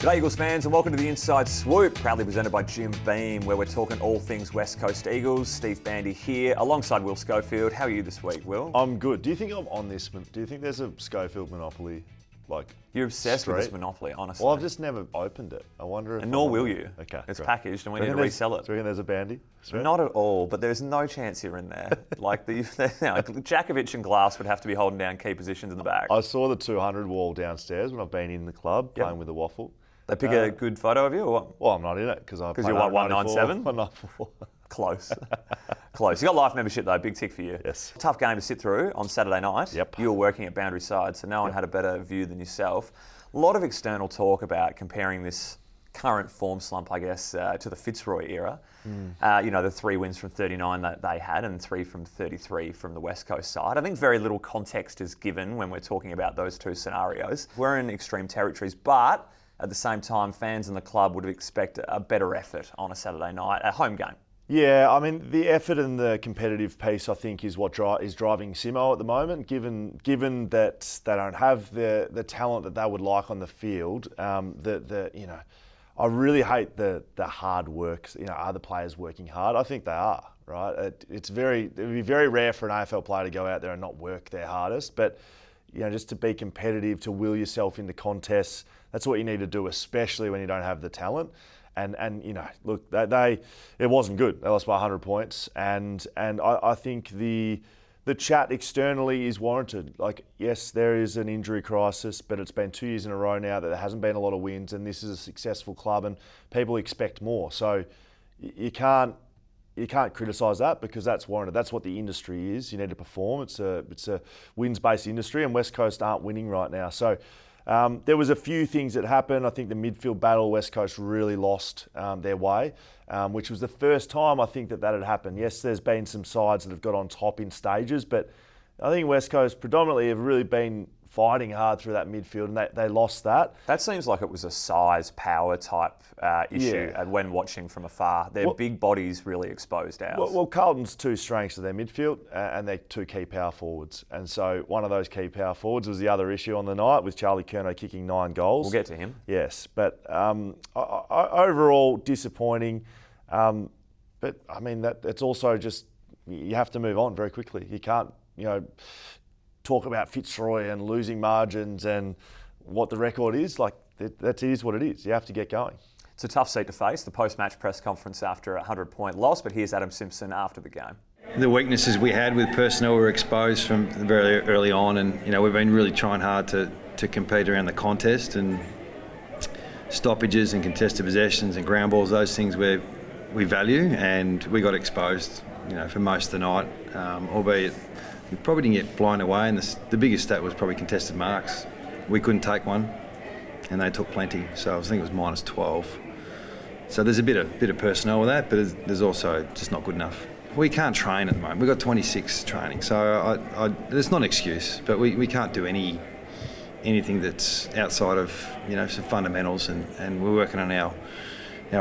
G'day Eagles fans and welcome to the Inside Swoop, proudly presented by Jim Beam, where we're talking all things West Coast Eagles. Steve Bandy here, alongside Will Schofield. How are you this week, Will? I'm good. Do you think I'm on this? Do you think there's a Schofield monopoly? You're obsessed with this monopoly, honestly. Well, I've just never opened it. I wonder if... And nor will you. Okay. It's great. packaged and we need to resell it. Do you reckon there's a Bandy? Not at all, but there's no chance you're in there. Jakovic and Glass would have to be holding down key positions in the back. I saw the 200 wall downstairs when I've been in the club playing with the WAFL. They pick a good photo of you or what? Well, I'm not in it because you want 197? 194. Close. Close. You got life membership though, big tick for you. Yes. Tough game to sit through on Saturday night. Yep. You were working at Boundary Side, so no one had a better view than yourself. A lot of external talk about comparing this current form slump, I guess, to the Fitzroy era. The 3 wins from 39 that they had and 3 from 33 from the West Coast side. I think very little context is given when we're talking about those two scenarios. We're in extreme territories, but at the same time, fans in the club would expect a better effort on a Saturday night, a home game. Yeah, I mean, the effort and the competitive piece, I think, is what is driving Simo at the moment. Given that they don't have the talent that they would like on the field, I really hate the hard work. Are the players working hard? I think they are. Right? It would be very rare for an AFL player to go out there and not work their hardest, but just to be competitive, to will yourself into contests, that's what you need to do, especially when you don't have the talent. And look, it wasn't good. They lost by 100 points, and I think the chat externally is warranted. Like, yes, there is an injury crisis, but it's been 2 years in a row now that there hasn't been a lot of wins, and this is a successful club, and people expect more. So you can't criticise that because that's warranted. That's what the industry is. You need to perform. It's a wins-based industry, and West Coast aren't winning right now. So there was a few things that happened. I think the midfield battle, West Coast really lost their way, which was the first time I think that had happened. Yes, there's been some sides that have got on top in stages, but I think West Coast predominantly have really been fighting hard through that midfield, and they lost that. That seems like it was a size, power type issue when watching from afar. Their big bodies really exposed ours. Well, Carlton's two strengths are their midfield and their two key power forwards. And so one of those key power forwards was the other issue on the night with Charlie Curnow kicking 9 goals. We'll get to him. Yes, but overall disappointing. But I mean, it's also just, you have to move on very quickly. You can't, talk about Fitzroy and losing margins and what the record is. Like, that is what it is. You have to get going. It's a tough seat to face, the post-match press conference after a 100-point loss, but here's Adam Simpson after the game. The weaknesses we had with personnel were exposed from very early on, and we've been really trying hard to compete around the contest, and stoppages and contested possessions and ground balls, those things we value, and we got exposed for most of the night, albeit we probably didn't get blown away, and the biggest stat was probably contested marks. We couldn't take one, and they took plenty. So I think it was minus 12. So there's a bit of personnel with that, but there's also just not good enough. We can't train at the moment. We've got 26 training, so it's not an excuse, but we can't do anything that's outside of some fundamentals, and we're working on our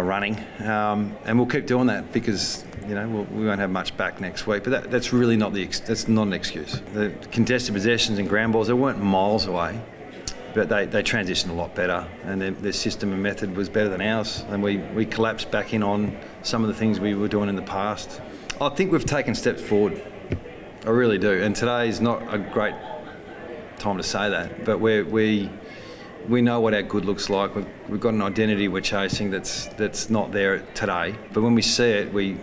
running, and we'll keep doing that because we won't have much back next week. But that's really not that's not an excuse. The contested possessions and ground balls, they weren't miles away, but they transitioned a lot better, and their system and method was better than ours, and we collapsed back in on some of the things we were doing in the past. I think we've taken steps forward. I really do, and today is not a great time to say that, but we know what our good looks like. We've got an identity we're chasing that's not there today. But when we see it, we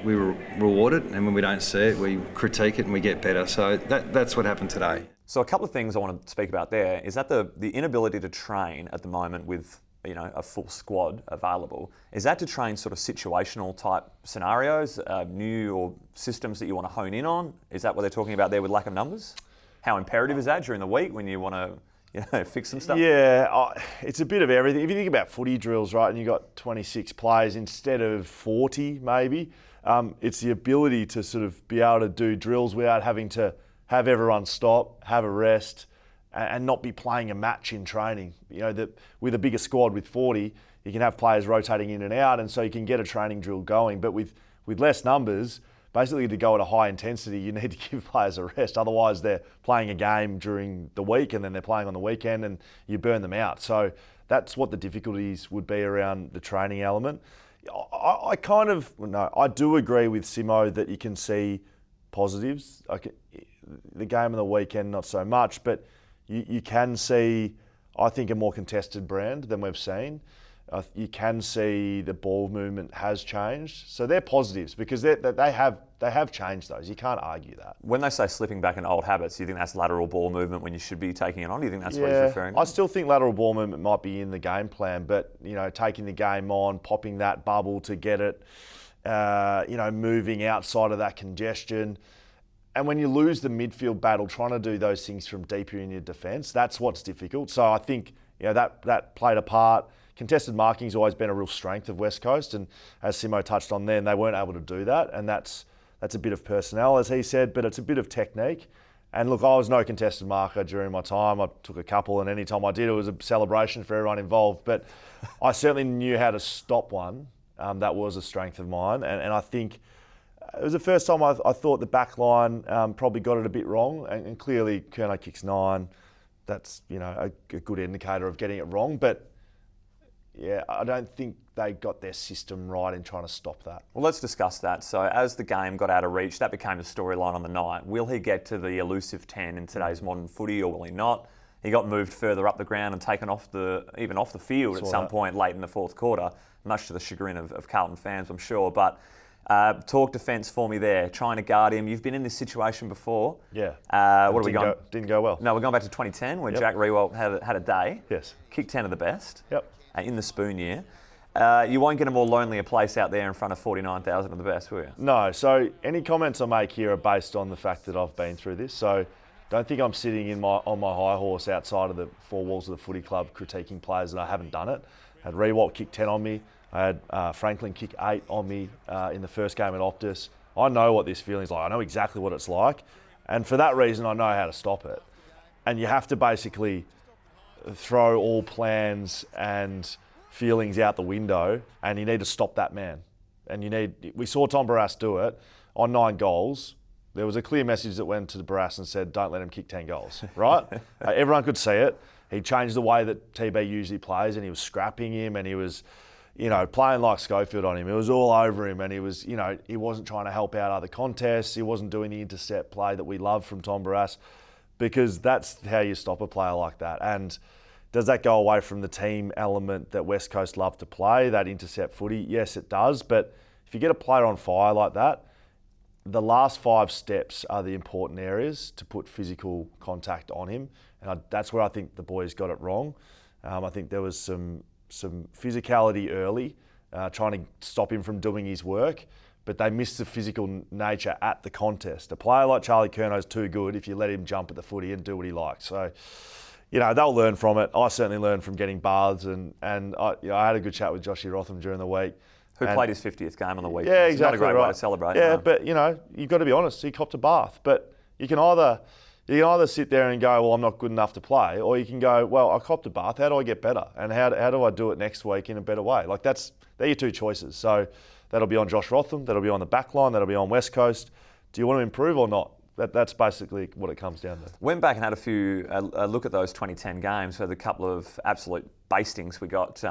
reward it, and when we don't see it, we critique it and we get better. So that's what happened today. So a couple of things I want to speak about there is that the inability to train at the moment with a full squad available, is that to train sort of situational type scenarios, new or systems that you want to hone in on? Is that what they're talking about there with lack of numbers? How imperative is that during the week when you want to fix some stuff? Yeah, it's a bit of everything. If you think about footy drills, right, and you've got 26 players instead of 40 maybe, it's the ability to sort of be able to do drills without having to have everyone stop, have a rest, and not be playing a match in training. With a bigger squad with 40, you can have players rotating in and out, and so you can get a training drill going. But with less numbers, basically to go at a high intensity, you need to give players a rest. Otherwise, they're playing a game during the week and then they're playing on the weekend and you burn them out. So that's what the difficulties would be around the training element. I do agree with Simo that you can see positives. The game on the weekend, not so much, but you can see, I think, a more contested brand than we've seen. You can see the ball movement has changed. So they're positives because they have changed those. You can't argue that. When they say slipping back in old habits, do you think that's lateral ball movement when you should be taking it on? Do you think that's what he's referring to? I still think lateral ball movement might be in the game plan, but taking the game on, popping that bubble to get it, moving outside of that congestion. And when you lose the midfield battle, trying to do those things from deeper in your defence, that's what's difficult. So I think that played a part. Contested marking's always been a real strength of West Coast, and as Simo touched on then, they weren't able to do that, and that's a bit of personnel, as he said, but it's a bit of technique. And look, I was no contested marker during my time. I took a couple, and any time I did, it was a celebration for everyone involved. But I certainly knew how to stop one. That was a strength of mine, and I think it was the first time I thought the back line probably got it a bit wrong, and clearly Curnow kicks 9. That's a good indicator of getting it wrong, but yeah, I don't think they got their system right in trying to stop that. Well, let's discuss that. So as the game got out of reach, that became the storyline on the night. Will he get to the elusive 10 in today's modern footy, or will he not? He got moved further up the ground and taken off the field at some point late in the fourth quarter, much to the chagrin of Carlton fans, I'm sure. But talk defence for me there, trying to guard him. You've been in this situation before. Yeah. What are we going? Didn't go well. No, we're going back to 2010 where Jack Riewoldt had a day. Yes. Kicked 10 of the best. Yep. In the spoon year. You won't get a more lonelier place out there in front of 49,000 of the best, will you? No. So any comments I make here are based on the fact that I've been through this. So don't think I'm sitting on my high horse outside of the four walls of the footy club critiquing players that I haven't done it. I had Riewoldt kick 10 on me. I had Franklin kick 8 on me in the first game at Optus. I know what this feeling's like. I know exactly what it's like. And for that reason, I know how to stop it. And you have to basically throw all plans and feelings out the window, and you need to stop that man. And we saw Tom Barrass do it on 9 goals. There was a clear message that went to Barrass and said, don't let him kick 10 goals, right? Everyone could see it. He changed the way that TB usually plays, and he was scrapping him, and he was, playing like Schofield on him. It was all over him, and he was, he wasn't trying to help out other contests. He wasn't doing the intercept play that we love from Tom Barrass, because that's how you stop a player like that. And does that go away from the team element that West Coast love to play, that intercept footy? Yes, it does. But if you get a player on fire like that, the last 5 steps are the important areas to put physical contact on him. And that's where I think the boys got it wrong. I think there was some physicality early, trying to stop him from doing his work, but they missed the physical nature at the contest. A player like Charlie Curnow's too good if you let him jump at the footy and do what he likes. So, they'll learn from it. I certainly learned from getting baths, and I had a good chat with Joshy Rotham during the week. Who played his 50th game on the weekend. Yeah, exactly. It's not a great right. way to celebrate. Yeah, no. but you've got to be honest. He copped a bath, but you can either sit there and go, well, I'm not good enough to play, or you can go, well, I copped a bath. How do I get better, and how do I do it next week in a better way? They're your 2 choices. So that'll be on Josh Rotham. That'll be on the back line. That'll be on West Coast. Do you want to improve or not? That's basically what it comes down to. Went back and had a look at those 2010 games. So the couple of absolute bastings we got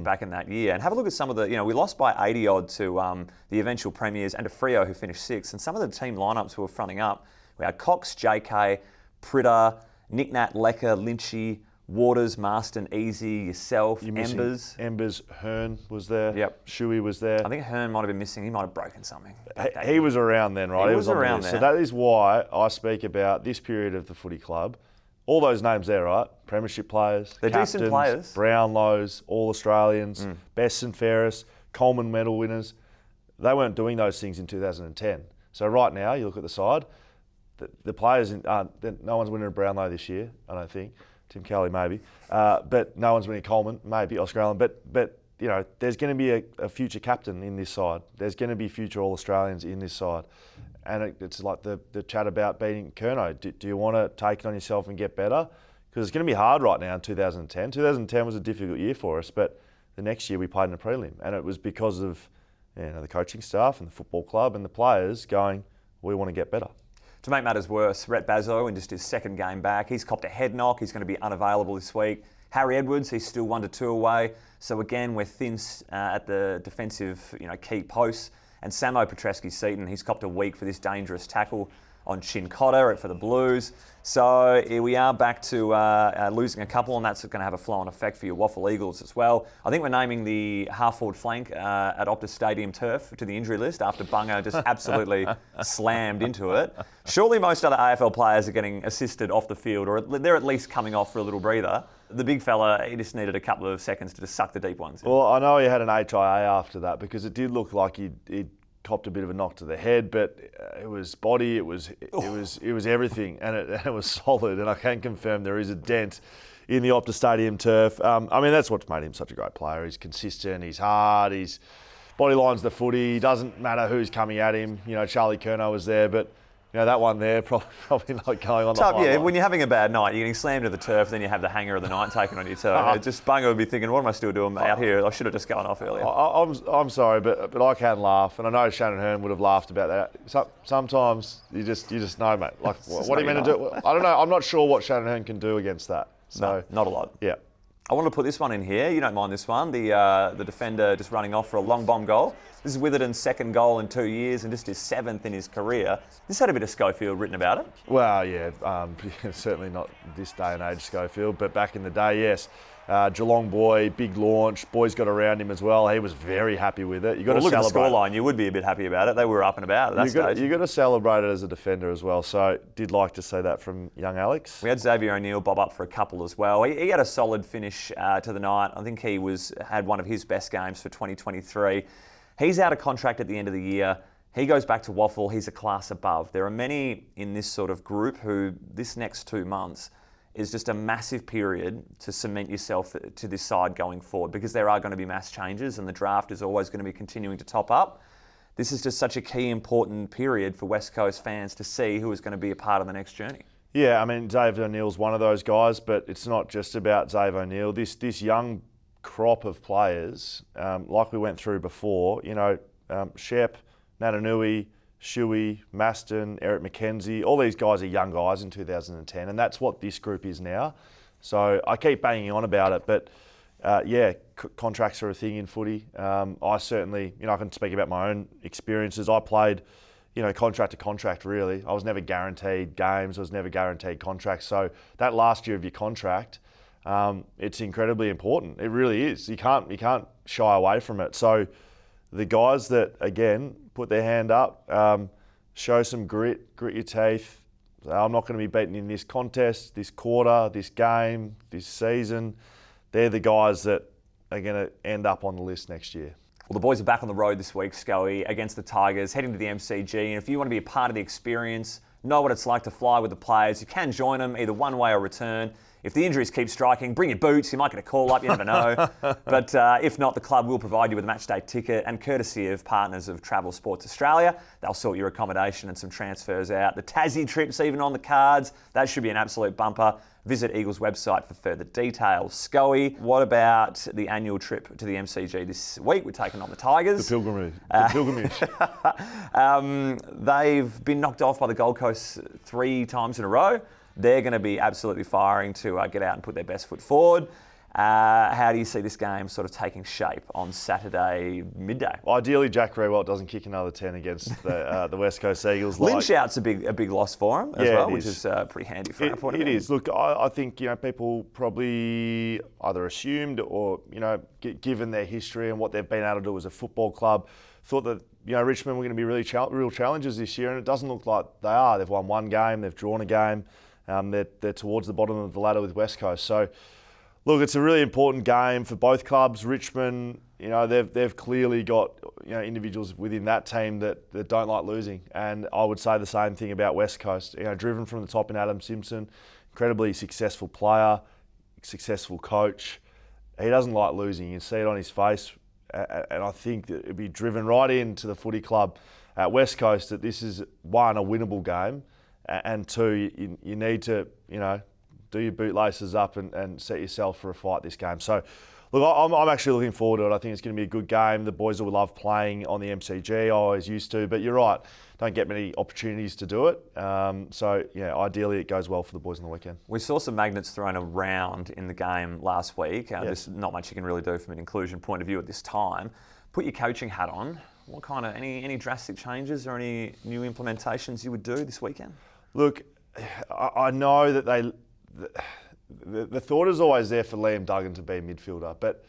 back in that year. And have a look at some of the, we lost by 80 odd to the eventual premiers and to Freo, who finished 6th. And some of the team lineups who were fronting up, we had Cox, JK, Pritter, Nick Nat, Lecker, Lynchy, Waters, Marston, Easy, yourself, Embers, Hearn was there. Yep. Shuey was there. I think Hearn might have been missing. He might have broken something. He was around then, right? He was around there. So that is why I speak about this period of the footy club. All those names there, right? Premiership players, they're captains, decent players. Brownlows, All Australians, best and fairest, Coleman medal winners. They weren't doing those things in 2010. So right now, you look at the side, the players aren't. No one's winning a Brownlow this year, I don't think. Tim Kelly maybe, but no one's winning Coleman, maybe Australian. But there's going to be a future captain in this side. There's going to be future All Australians in this side, and it's like the chat about beating Curnow. Do you want to take it on yourself and get better? Because it's going to be hard right now in 2010. 2010 was a difficult year for us, but the next year we played in a prelim, and it was because of the coaching staff and the football club and the players going, we want to get better. To make matters worse, Rhett Bazzo, in just his second game back, he's copped a head knock. He's going to be unavailable this week. Harry Edwards, he's still 1-2 away. So again, we're thin at the defensive, key posts. And Samo Petreski-Seaton, he's copped a week for this dangerous tackle on Chin Cotter for the Blues. So here we are back to losing a couple, and that's going to have a flow-on effect for your WAFL Eagles as well. I think we're naming the half-forward flank at Optus Stadium turf to the injury list after Bunga just absolutely slammed into it. Surely most other AFL players are getting assisted off the field, or they're at least coming off for a little breather. The big fella, he just needed a couple of seconds to just suck the deep ones in. Well, I know he had an HIA after that because it did look like he'd copped a bit of a knock to the head, but it was body, it was everything, and it was solid. And I can confirm there is a dent in the Optus Stadium turf. That's what's made him such a great player. He's consistent, he's hard, he's body lines the footy. Doesn't matter who's coming at him. Charlie Curnow was there, but that one there probably not going on the highlight. Yeah, when you're having a bad night, you're getting slammed to the turf, then you have the hanger of the night taken on your toe. Just Bunga would be thinking, what am I still doing out here? I should have just gone off earlier. I'm sorry, but I can laugh, and I know Shannon Hearn would have laughed about that. Sometimes you just know, mate. Like, what are you meant to do? I don't know. I'm not sure what Shannon Hearn can do against that. So no, not a lot. Yeah. I want to put this one in here. You don't mind this one. The defender just running off for a long bomb goal. This is Witherden's second goal in 2 years and just his seventh in his career. This had a bit of Schofield written about it. Well, yeah, certainly not this day and age Schofield, but back in the day, yes. Geelong boy, big launch. Boys got around him as well. He was very happy with it. You got to look celebrate. At the scoreline, you would be a bit happy about it. They were up and about at that stage. You got to celebrate it as a defender as well. So did like to see that from young Alex. We had Xavier O'Neill bob up for a couple as well. He had a solid finish to the night. I think he had one of his best games for 2023. He's out of contract at the end of the year. He goes back to WAFL. He's a class above. There are many in this sort of group who this next 2 months is just a massive period to cement yourself to this side going forward, because there are going to be mass changes and the draft is always going to be continuing to top up. This is just such a key, important period for West Coast fans to see who is going to be a part of the next journey. Yeah, Dave O'Neill's one of those guys, but it's not just about Dave O'Neill. This young crop of players, like we went through before, Shep, Natanui, Shuey, Maston, Eric McKenzie, all these guys are young guys in 2010, and that's what this group is now. So I keep banging on about it, but contracts are a thing in footy. I certainly, I can speak about my own experiences. I played, contract to contract really. I was never guaranteed games, I was never guaranteed contracts. So that last year of your contract, it's incredibly important. It really is. You can't shy away from it. So the guys that, again, put their hand up, show some grit your teeth. I'm not going to be beaten in this contest, this quarter, this game, this season. They're the guys that are going to end up on the list next year. Well, the boys are back on the road this week, Scully, against the Tigers, heading to the MCG. And if you want to be a part of the experience, know what it's like to fly with the players, you can join them either one way or return. If the injuries keep striking, bring your boots. You might get a call up, you never know. But if not, the club will provide you with a match day ticket, and courtesy of partners of Travel Sports Australia, they'll sort your accommodation and some transfers out. The Tassie trip's even on the cards. That should be an absolute bumper. Visit Eagles' website for further details. Scully, what about the annual trip to the MCG this week? We're taking on the Tigers. The pilgrimage. They've been knocked off by the Gold Coast 3 times in a row. They're going to be absolutely firing to get out and put their best foot forward. How do you see this game sort of taking shape on Saturday midday? Ideally, Jack Rewalt doesn't kick another 10 against the West Coast Eagles. Lynch out's a big loss for him as well, which is pretty handy for our point of view. It is. Look, I think people probably either assumed or given their history and what they've been able to do as a football club, thought that Richmond were going to be real challengers this year, and it doesn't look like they are. They've won one game, they've drawn a game. They're towards the bottom of the ladder with West Coast. So, look, it's a really important game for both clubs. Richmond, they've clearly got individuals within that team that don't like losing, and I would say the same thing about West Coast. Driven from the top in Adam Simpson, incredibly successful player, successful coach. He doesn't like losing. You can see it on his face, and I think that it'd be driven right into the footy club at West Coast that this is, one, a winnable game, and two, you need to, do your bootlaces up and set yourself for a fight this game. So, Look, I'm actually looking forward to it. I think it's going to be a good game. The boys will love playing on the MCG. I always used to, but you're right. Don't get many opportunities to do it. So, yeah, ideally it goes well for the boys on the weekend. We saw some magnets thrown around in the game last week. Yes. There's not much you can really do from an inclusion point of view at this time. Put your coaching hat on. What kind of any drastic changes or any new implementations you would do this weekend? Look, I know that the thought is always there for Liam Duggan to be a midfielder, but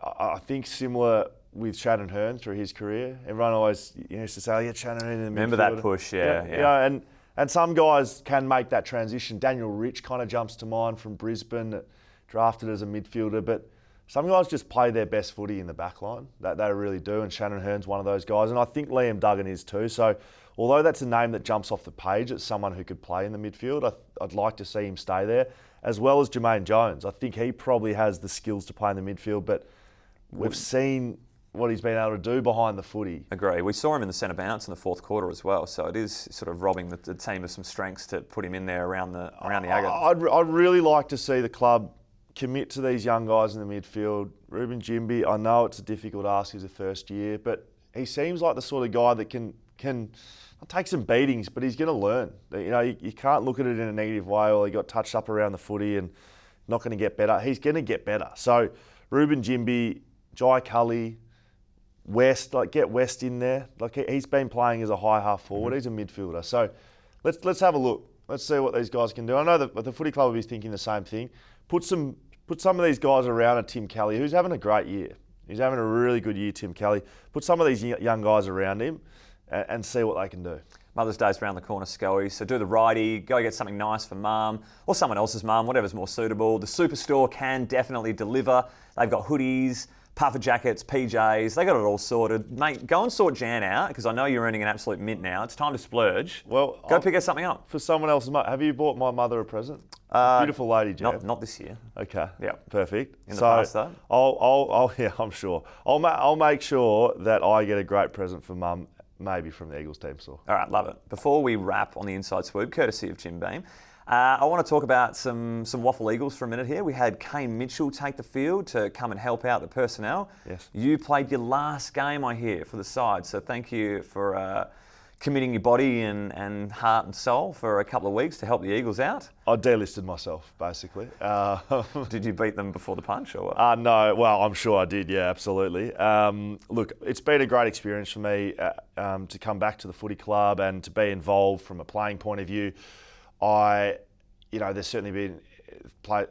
I think similar with Shannon Hearn through his career, everyone always used to say, "Oh, yeah, Shannon Hearn in the Remember midfielder." that push, yeah. You know, and some guys can make that transition. Daniel Rich kind of jumps to mind from Brisbane, drafted as a midfielder, but some guys just play their best footy in the back line. They really do, and Shannon Hearn's one of those guys, and I think Liam Duggan is too. So although that's a name that jumps off the page as someone who could play in the midfield, I'd like to see him stay there, as well as Jermaine Jones. I think he probably has the skills to play in the midfield, but we've seen what he's been able to do behind the footy. Agree. We saw him in the centre bounce in the fourth quarter as well, so it is sort of robbing the team of some strengths to put him in there around the agate. I'd really like to see the club commit to these young guys in the midfield. Ruben Jimby, I know it's a difficult ask, he's a first year, but he seems like the sort of guy that can take some beatings, but he's going to learn. You know, you can't look at it in a negative way, or he got touched up around the footy and not going to get better. He's going to get better. So Ruben Jimby, Jai Cully, West, get West in there. He's been playing as a high half forward. He's a midfielder. So let's have a look. Let's see what these guys can do. I know that the footy club will be thinking the same thing. Put some of these guys around a Tim Kelly, who's having a great year. He's having a really good year, Tim Kelly. Put some of these young guys around him and see what they can do. Mother's Day's around the corner, Scully, so do the righty, go get something nice for mum or someone else's mum, whatever's more suitable. The Superstore can definitely deliver. They've got hoodies, puffer jackets, PJs, they got it all sorted. Mate, go and sort Jan out, because I know you're earning an absolute mint now. It's time to splurge. Well, go pick her something up. For someone else's mum. Have you bought my mother a present? Beautiful lady, Jan. Not this year. Okay. Yeah. Perfect. In the past, though. Yeah, I'm sure. I'll make sure that I get a great present for mum, maybe from the Eagles team store. All right, love it. Before we wrap on the Inside Swoop, courtesy of Jim Beam, I want to talk about some WAFL Eagles for a minute here. We had Kane Mitchell take the field to come and help out the personnel. Yes. You played your last game, I hear, for the side, so thank you for committing your body and heart and soul for a couple of weeks to help the Eagles out. I delisted myself, basically. Did you beat them before the punch or what? No, well, I'm sure I did, yeah, absolutely. Look, it's been a great experience for me to come back to the footy club and to be involved from a playing point of view. There's certainly been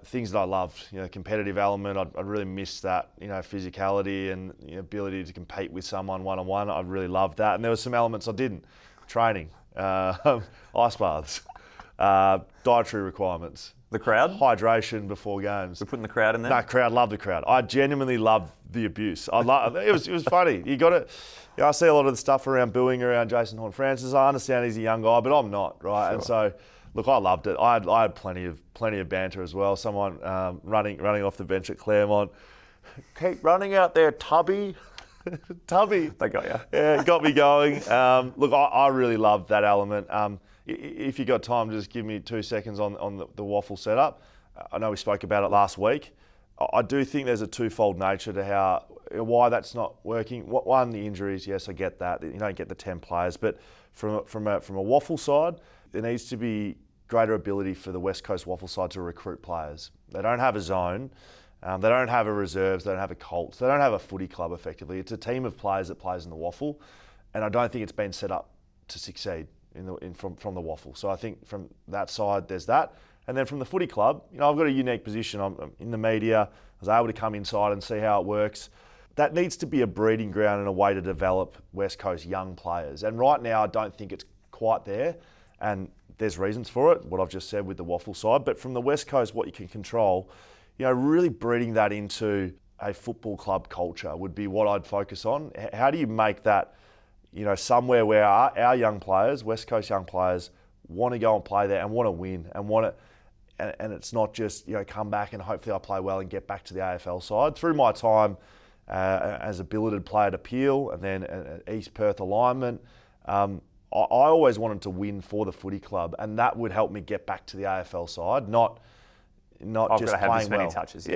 things that I loved, competitive element. I really missed that, physicality and ability to compete with someone one-on-one. I really loved that. And there were some elements I didn't. Training, ice baths, dietary requirements. The crowd? Hydration before games. We're putting the crowd in there? No, love the crowd. I genuinely love the abuse. It was funny. You got to. I see a lot of the stuff around booing around Jason Horne-Francis. I understand he's a young guy, but I'm not, right? Sure. And so, look, I loved it. I had plenty of banter as well. Someone running off the bench at Claremont. Keep running out there, Tubby. Tubby. They got you. Yeah, it got me going. Look, I really loved that element. If you got time, just give me 2 seconds on the WAFL setup. I know we spoke about it last week. I do think there's a twofold nature to why that's not working. One, the injuries. Yes, I get that. You don't get the 10 players, but from a WAFL side, there needs to be greater ability for the West Coast WAFL side to recruit players. They don't have a zone. They don't have a reserves. They don't have a Colts. They don't have a footy club, effectively. It's a team of players that plays in the WAFL, and I don't think it's been set up to succeed from the WAFL. So I think from that side, there's that. And then from the footy club, I've got a unique position. I'm in the media. I was able to come inside and see how it works. That needs to be a breeding ground and a way to develop West Coast young players. And right now, I don't think it's quite there. And there's reasons for it, what I've just said with the WAFL side. But from the West Coast, what you can control, really breeding that into a football club culture would be what I'd focus on. How do you make that, somewhere where our young players, West Coast young players, want to go and play there and want to win and it's not just, come back and hopefully I play well and get back to the AFL side. Through my time as a billeted player at Peel and then at East Perth alignment, I always wanted to win for the footy club, and that would help me get back to the AFL side, not not I've just got to have playing this many well. touches.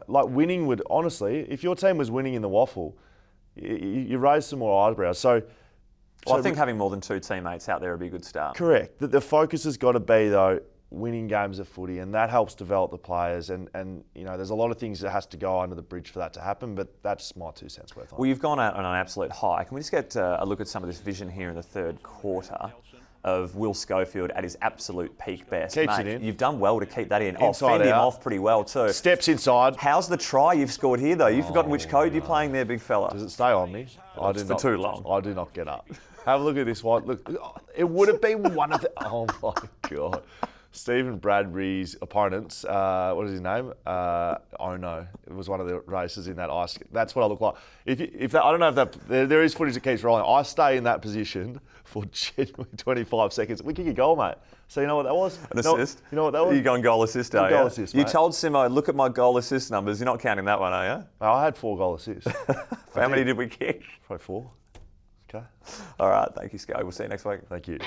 Like winning would, honestly, if your team was winning in the WAFL, you raise some more eyebrows. So I think having more than 2 teammates out there would be a good start. correct. The focus has got to be, though, winning games of footy, and that helps develop the players. And there's a lot of things that has to go under the bridge for that to happen, but that's my 2 cents worth on it. Well, you've gone out on an absolute high. Can we just get a look at some of this vision here in the third quarter of Will Schofield at his absolute peak best? Keeps Mate, it in. You've done well to keep that in. Inside Fend him out. off pretty well too. Steps inside. How's the try you've scored here, though? You've forgotten which code you're playing there, big fella. Does it stay on me? It's for too long. I do not get up. Have a look at this one. Look, it would have been one of the... Oh, my God. Stephen Bradbury's opponents, what is his name? Ono. It was one of the races in that ice. That's what I look like. If that, I don't know if that... There is footage that keeps rolling. I stay in that position for genuinely 25 seconds. We kick a goal, mate. So you know what that was? An assist? You know what that was? You're going goal assist, are you? Goal assist, You mate. told Simo, look at my goal assist numbers. You're not counting that one, are you? No, I had 4 goal assists. How many did we kick? Probably 4. Okay. All right, thank you, Sco. We'll see you next week. Thank you.